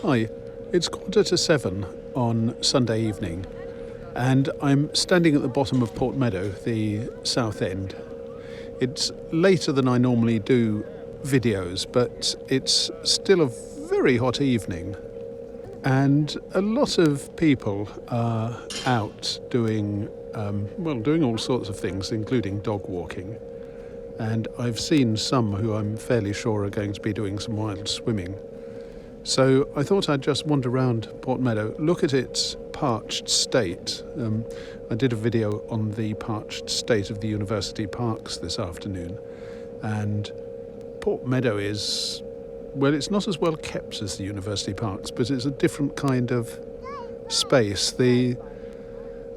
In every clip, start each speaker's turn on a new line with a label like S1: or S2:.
S1: Hi, it's 7:15 on Sunday evening, and I'm standing at the bottom of Port Meadow, the south end. It's later than I normally do videos, but it's still a very hot evening, and a lot of people are out doing all sorts of things, including dog walking. And I've seen some who I'm fairly sure are going to be doing some wild swimming. So I thought I'd just wander around Port Meadow, look at its parched state. I did a video on the parched state of the university parks this afternoon, and Port Meadow is, well, it's not as well kept as the university parks, but it's a different kind of space. A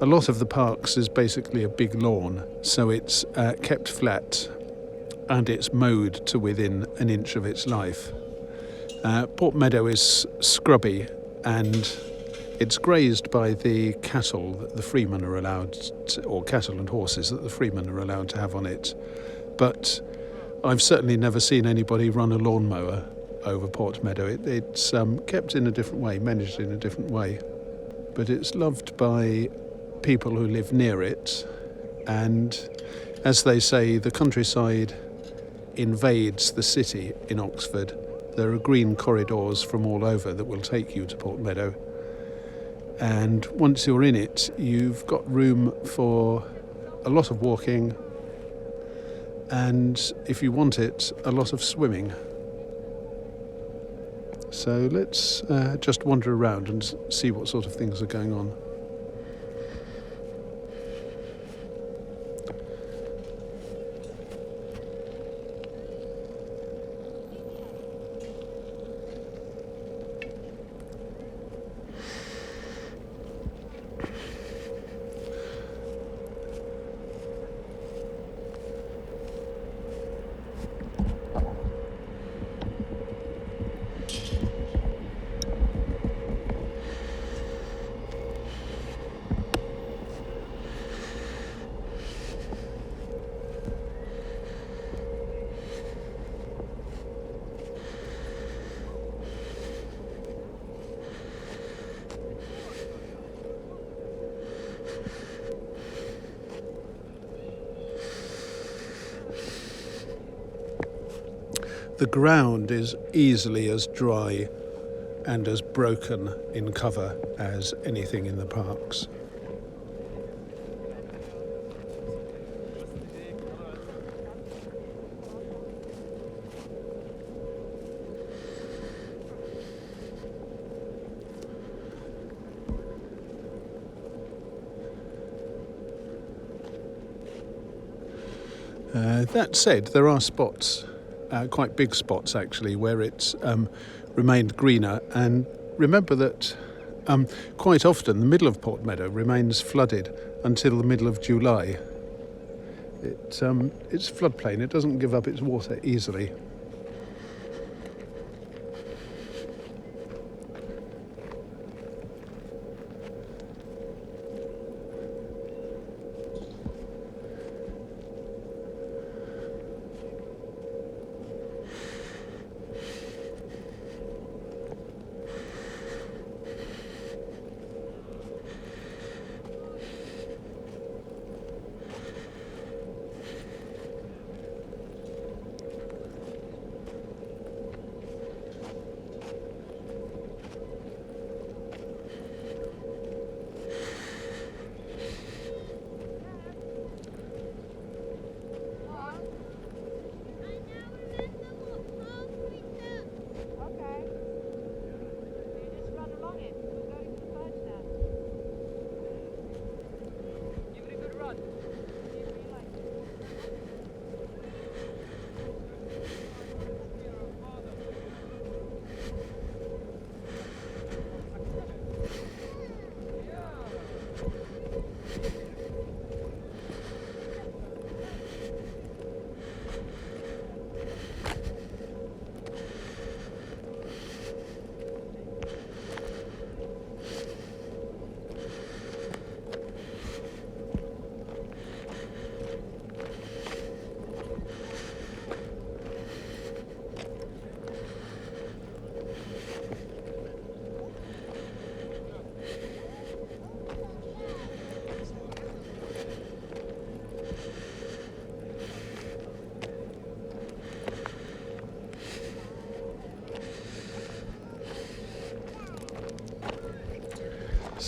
S1: lot of the parks is basically a big lawn, so it's kept flat and it's mowed to within an inch of its life. Port Meadow is scrubby and it's grazed by the cattle that the freemen are allowed to, or cattle and horses that the freemen are allowed to have on it. But I've certainly never seen anybody run a lawnmower over Port Meadow. It's kept in a different way, managed in a different way. But it's loved by people who live near it. And as they say, the countryside invades the city in Oxford. There are green corridors from all over that will take you to Port Meadow. And once you're in it, you've got room for a lot of walking and, if you want it, a lot of swimming. So let's just wander around and see what sort of things are going on. The ground is easily as dry and as broken in cover as anything in the parks. That said, there are spots, quite big spots actually, where it's remained greener. And remember that quite often the middle of Port Meadow remains flooded until the middle of July. It's floodplain, it doesn't give up its water easily.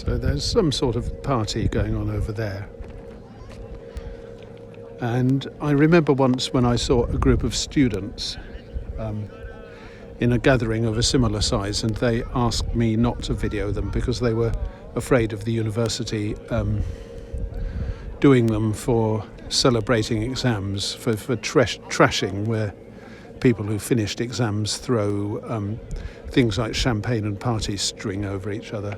S1: So there's some sort of party going on over there. And I remember once when I saw a group of students in a gathering of a similar size, and they asked me not to video them because they were afraid of the university doing them for celebrating exams, for trashing, where people who finished exams throw things like champagne and party string over each other.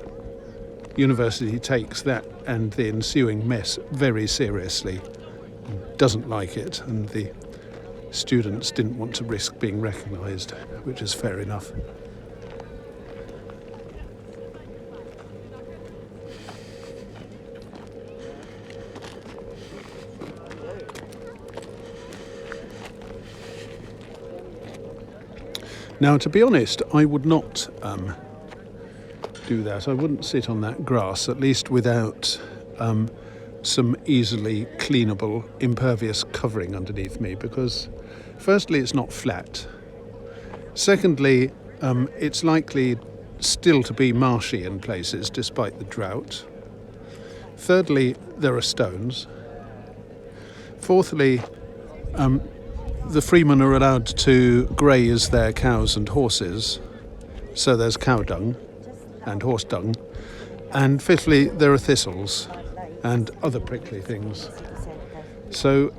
S1: University takes that and the ensuing mess very seriously, doesn't like it, and the students didn't want to risk being recognised, which is fair enough. Now, to be honest, I would not do that. I wouldn't sit on that grass, at least without some easily cleanable, impervious covering underneath me, because firstly, it's not flat. Secondly, it's likely still to be marshy in places despite the drought. Thirdly, there are stones. Fourthly, the freemen are allowed to graze their cows and horses, so there's cow dung and horse dung. And fifthly, there are thistles and other prickly things. So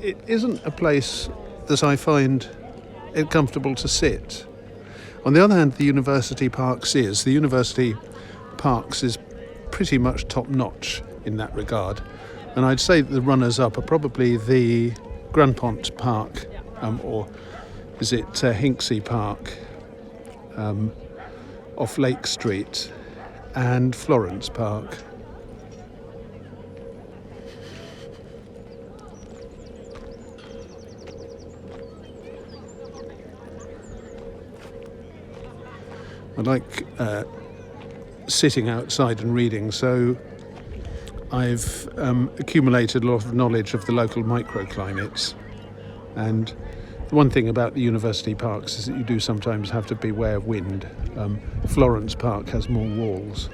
S1: it isn't a place that I find it comfortable to sit. On the other hand, the University Parks is. The University Parks is pretty much top-notch in that regard. And I'd say that the runners-up are probably the Grandpont Park, or is it Hinksey Park, off Lake Street, and Florence Park. I like sitting outside and reading, so I've accumulated a lot of knowledge of the local microclimates. And the one thing about the university parks is that you do sometimes have to beware of wind. Florence Park has more walls.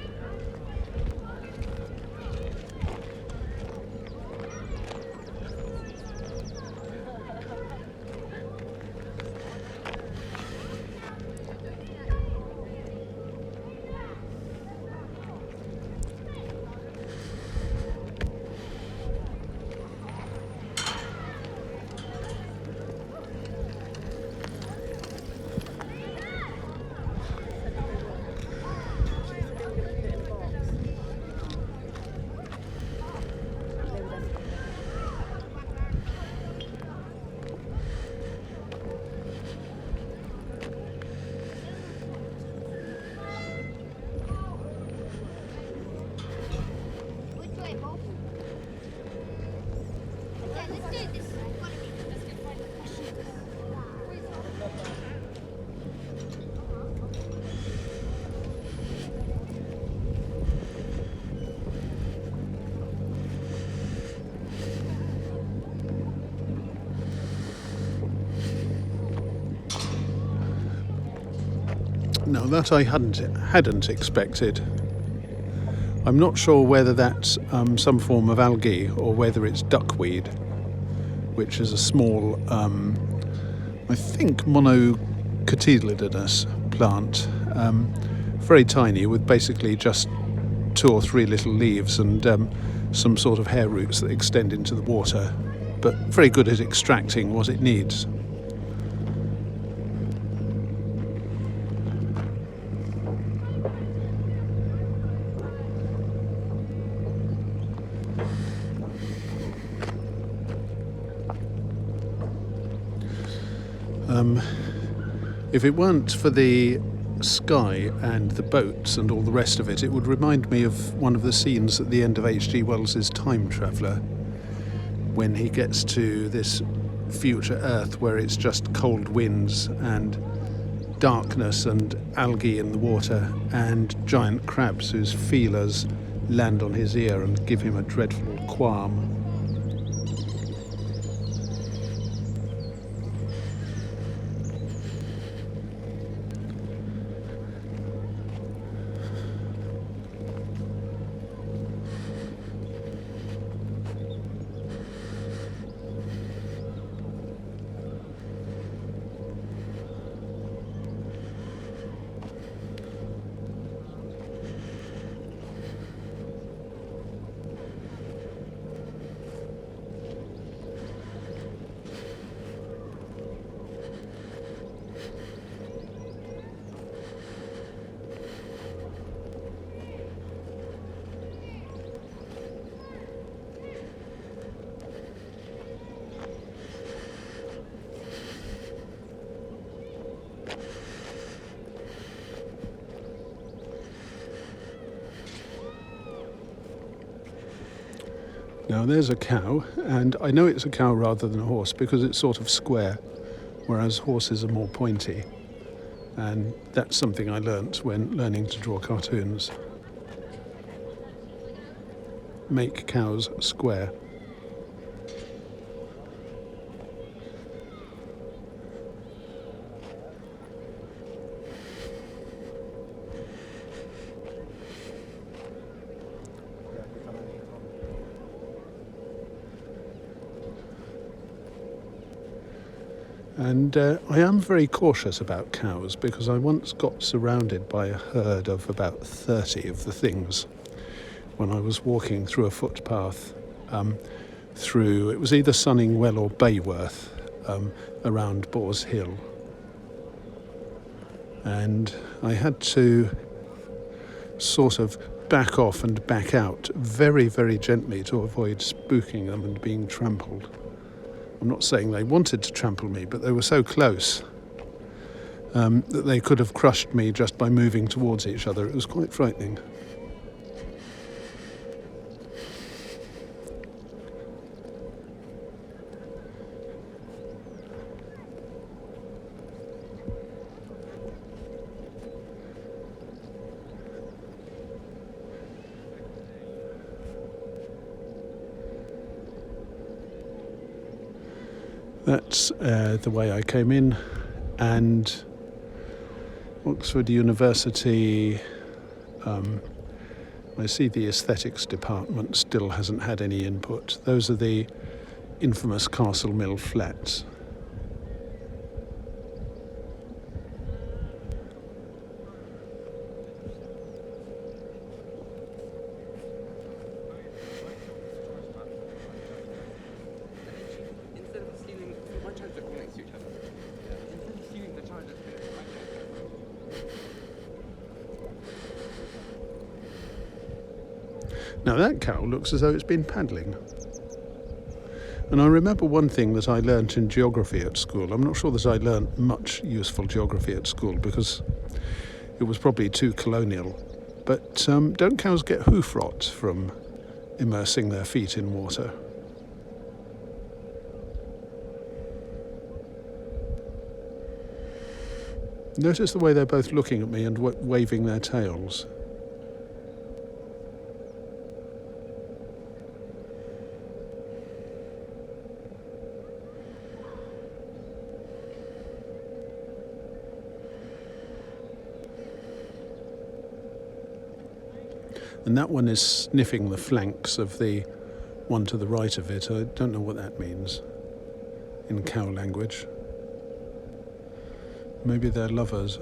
S1: Now that I hadn't expected. I'm not sure whether that's some form of algae or whether it's duckweed, which is a small, I think, monocotyledonous plant, very tiny, with basically just 2 or 3 little leaves and some sort of hair roots that extend into the water, but very good at extracting what it needs. If it weren't for the sky and the boats and all the rest of it, it would remind me of one of the scenes at the end of H.G. Wells's Time Traveller, when he gets to this future Earth where it's just cold winds and darkness and algae in the water and giant crabs whose feelers land on his ear and give him a dreadful qualm. Now there's a cow, and I know it's a cow rather than a horse because it's sort of square, whereas horses are more pointy. And that's something I learnt when learning to draw cartoons. Make cows square. And I am very cautious about cows because I once got surrounded by a herd of about 30 of the things when I was walking through a footpath it was either Sunningwell or Bayworth around Boars Hill. And I had to sort of back off and back out very, very gently to avoid spooking them and being trampled. I'm not saying they wanted to trample me, but they were so close that they could have crushed me just by moving towards each other. It was quite frightening. That's the way I came in, and Oxford University, I see the aesthetics department still hasn't had any input. Those are the infamous Castle Mill flats. Now that cow looks as though it's been paddling. And I remember one thing that I learnt in geography at school. I'm not sure that I learnt much useful geography at school because it was probably too colonial. But don't cows get hoof rot from immersing their feet in water? Notice the way they're both looking at me and waving their tails. And that one is sniffing the flanks of the one to the right of it. I don't know what that means in cow language. Maybe they're lovers.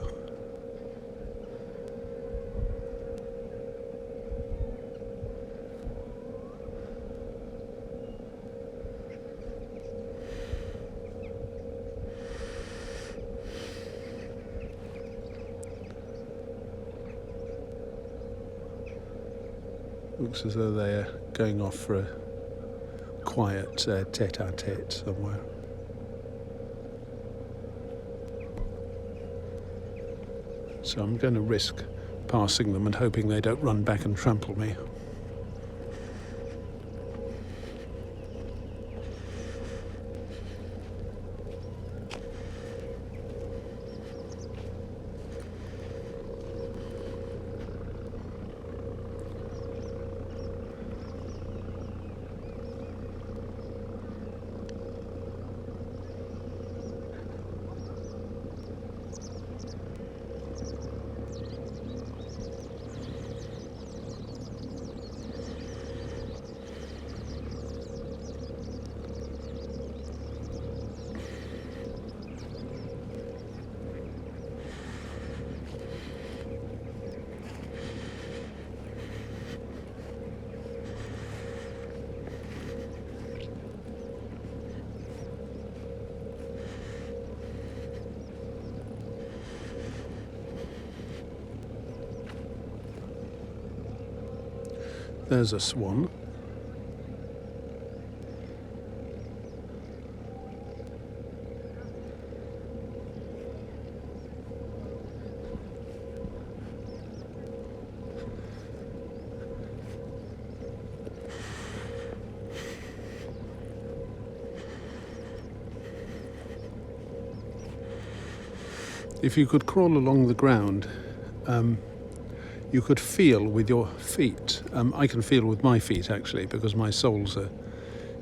S1: Looks as though they're going off for a quiet tete-a-tete somewhere. So I'm going to risk passing them and hoping they don't run back and trample me. There's a swan. if you could crawl along the ground, you could feel with your feet. I can feel with my feet actually, because my soles are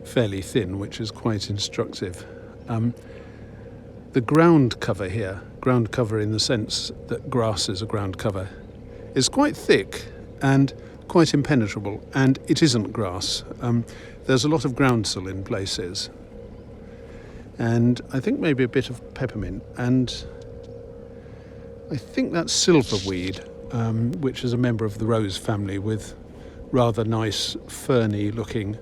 S1: fairly thin, which is quite instructive. The ground cover here, ground cover in the sense that grass is a ground cover, is quite thick and quite impenetrable, and it isn't grass. There's a lot of groundsel in places, and I think maybe a bit of peppermint, and I think that's silverweed, which is a member of the rose family with rather nice ferny looking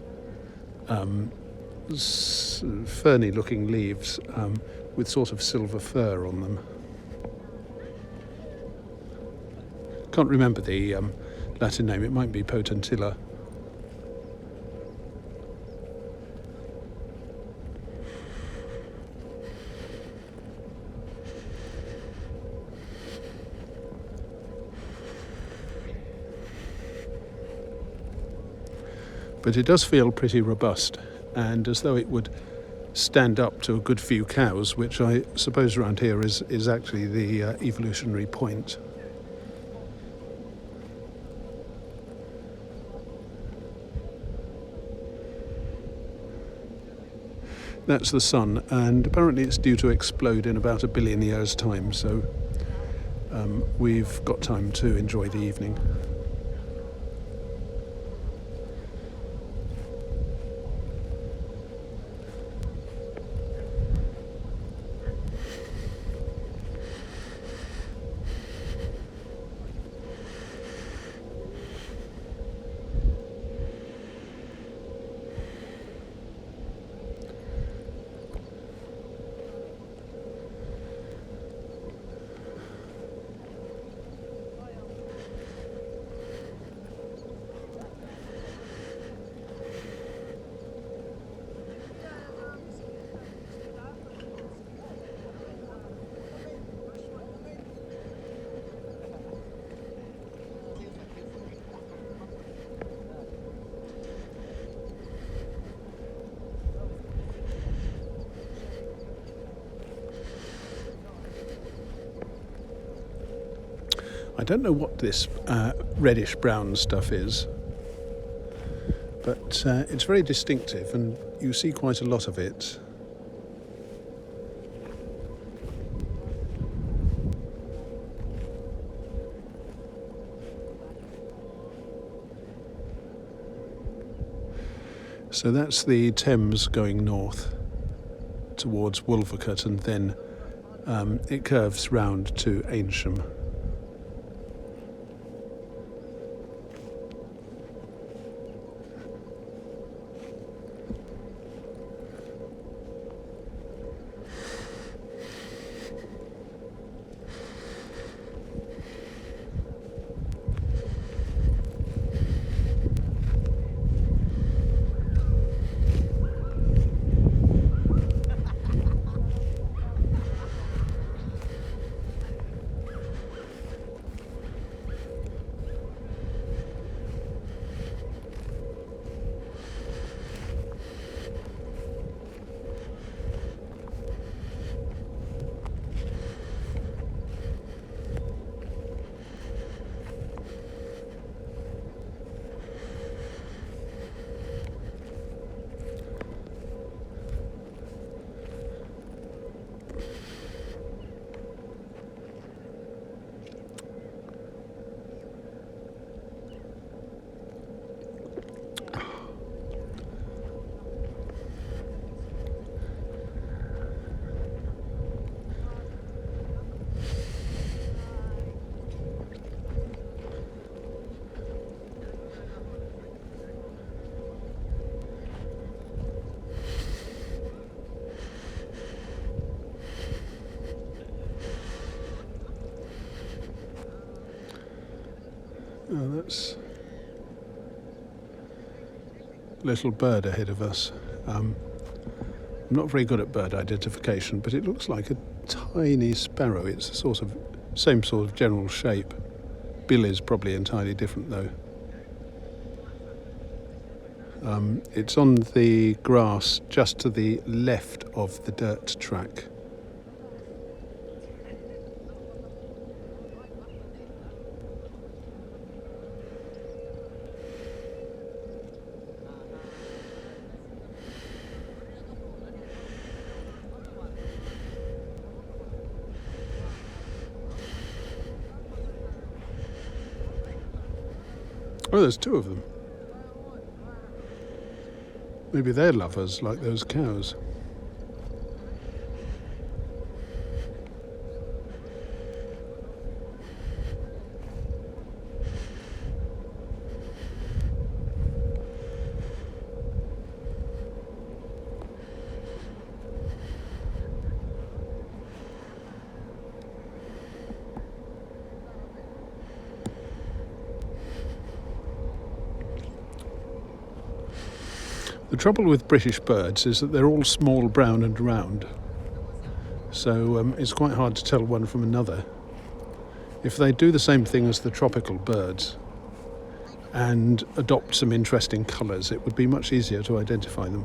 S1: leaves with sort of silver fur on them. Can't remember the Latin name, it might be potentilla. But it does feel pretty robust, and as though it would stand up to a good few cows, which I suppose around here is actually the evolutionary point. That's the sun, and apparently it's due to explode in about 1 billion years' time, so we've got time to enjoy the evening. I don't know what this reddish brown stuff is, but it's very distinctive and you see quite a lot of it. So that's the Thames going north towards Wolvercut, and then it curves round to Aynsham. Oh, that's a little bird ahead of us. I'm not very good at bird identification, but it looks like a tiny sparrow. It's a sort of same sort of general shape. Bill is probably entirely different though. It's on the grass just to the left of the dirt track. Oh, there's two of them. Maybe they're lovers like those cows. The trouble with British birds is that they're all small, brown and round. So it's quite hard to tell one from another. If they do the same thing as the tropical birds and adopt some interesting colours, it would be much easier to identify them.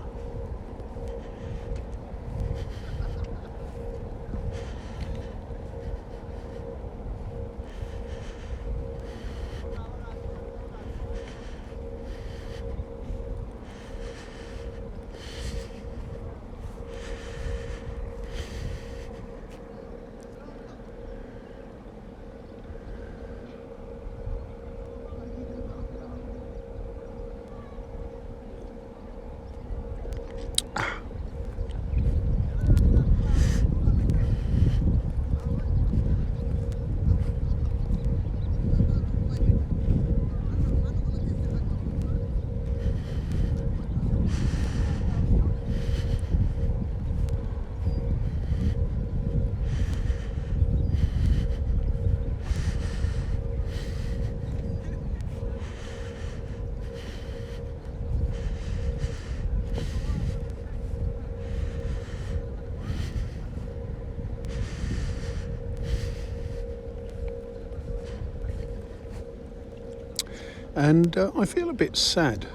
S1: And I feel a bit sad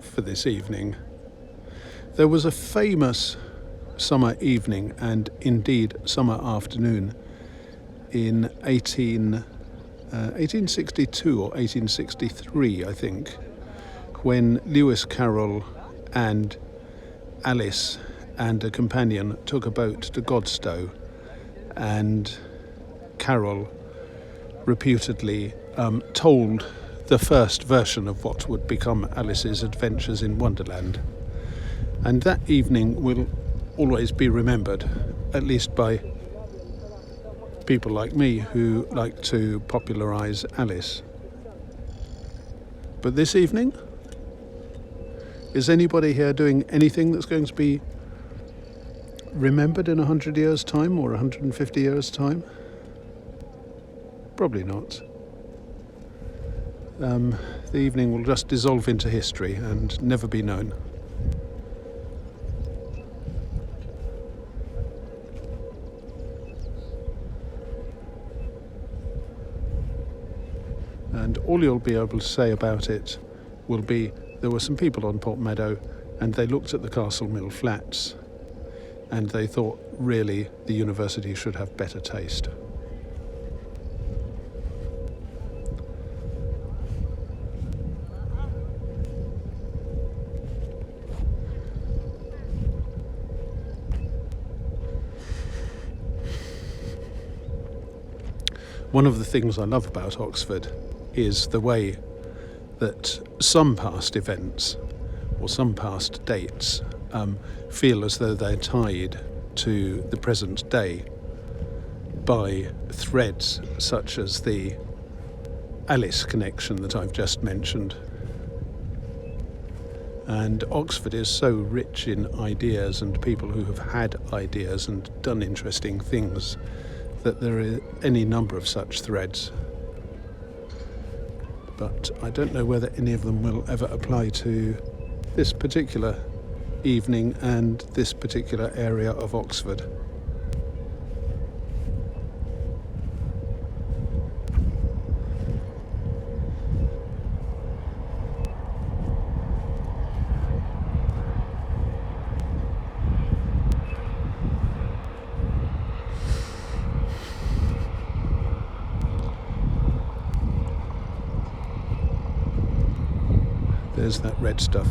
S1: for this evening. There was a famous summer evening and indeed summer afternoon in 1862 or 1863, I think, when Lewis Carroll and Alice and a companion took a boat to Godstow, and Carroll reputedly told the first version of what would become Alice's Adventures in Wonderland. And that evening will always be remembered, at least by people like me who like to popularise Alice. But this evening, is anybody here doing anything that's going to be remembered in 100 years' time or 150 years' time? Probably not. The evening will just dissolve into history and never be known. And all you'll be able to say about it will be there were some people on Port Meadow and they looked at the Castle Mill flats and they thought really the university should have better taste. One of the things I love about Oxford is the way that some past events or some past dates feel as though they're tied to the present day by threads such as the Alice connection that I've just mentioned. And Oxford is so rich in ideas and people who have had ideas and done interesting things that there are any number of such threads. But I don't know whether any of them will ever apply to this particular evening and this particular area of Oxford. There's that red stuff.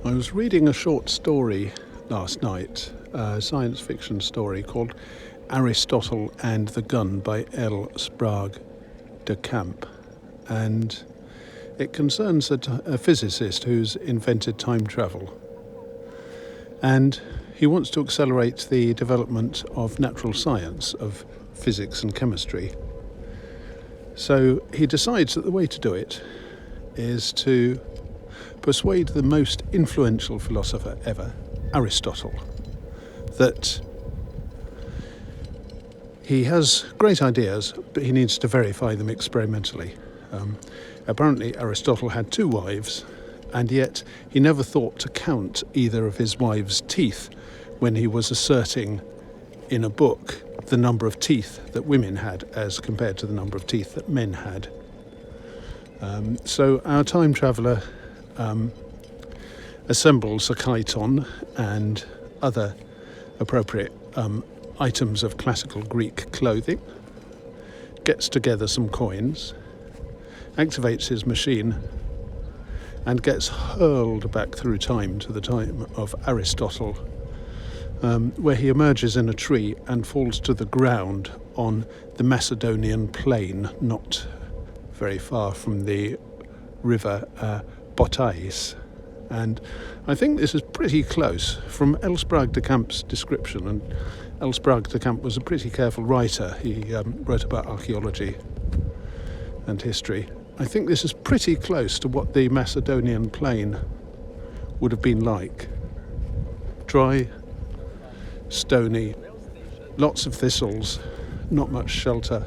S1: I was reading a short story last night, a science fiction story called Aristotle and the Gun by L. Sprague de Camp, and it concerns a physicist who's invented time travel, and he wants to accelerate the development of natural science, of physics and chemistry. So he decides that the way to do it is to persuade the most influential philosopher ever, Aristotle, that he has great ideas, but he needs to verify them experimentally. Apparently Aristotle had 2 wives, and yet he never thought to count either of his wives' teeth when he was asserting in a book the number of teeth that women had as compared to the number of teeth that men had. So our time traveller assembles a chiton and other appropriate items of classical Greek clothing, gets together some coins, activates his machine, and gets hurled back through time to the time of Aristotle, where he emerges in a tree and falls to the ground on the Macedonian plain, not very far from the river Bottais. And I think this is pretty close from L. Sprague de Camp's description, and L. Sprague de Camp was a pretty careful writer. He wrote about archaeology and history. I think this is pretty close to what the Macedonian plain would have been like. Dry, stony, lots of thistles, not much shelter.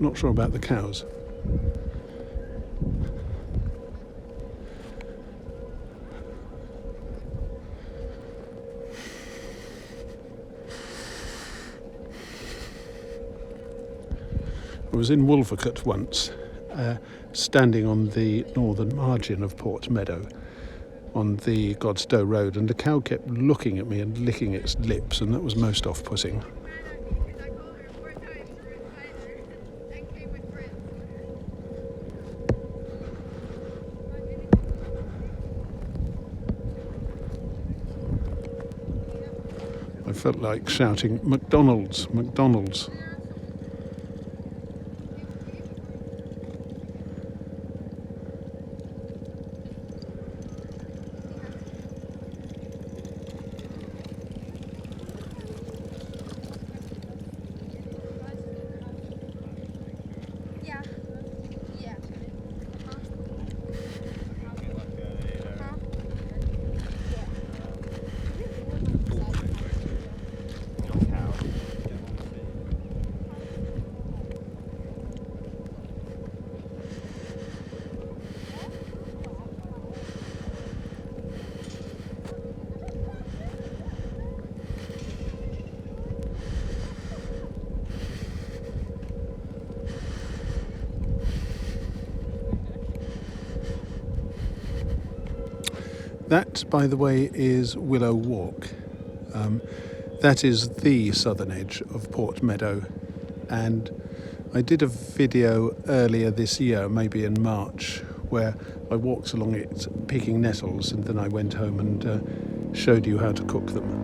S1: Not sure about the cows. I was in Wolvercote once, standing on the northern margin of Port Meadow on the Godstow Road, and a cow kept looking at me and licking its lips, and that was most off-putting. I felt like shouting, "McDonald's, McDonald's." That, by the way, is Willow Walk. That is the southern edge of Port Meadow, and I did a video earlier this year, maybe in March, where I walked along it picking nettles, and then I went home and showed you how to cook them.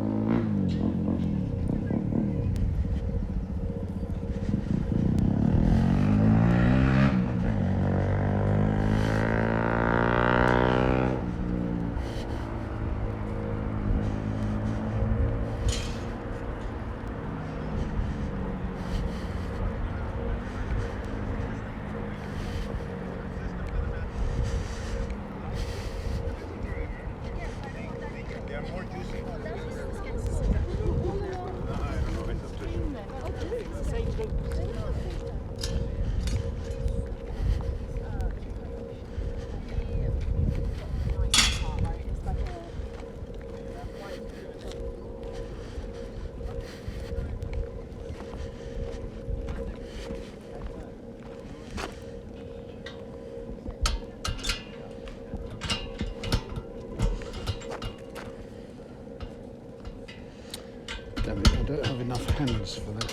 S1: Damn it, I don't have enough hands for that.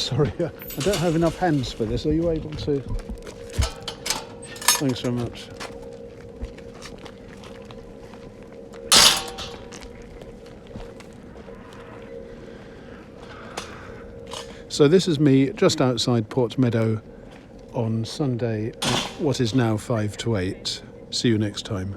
S1: sorry, I don't have enough hands for this. Are you able to? Thanks so much. So this is me just outside Port Meadow on Sunday at what is now 7:55. See you next time.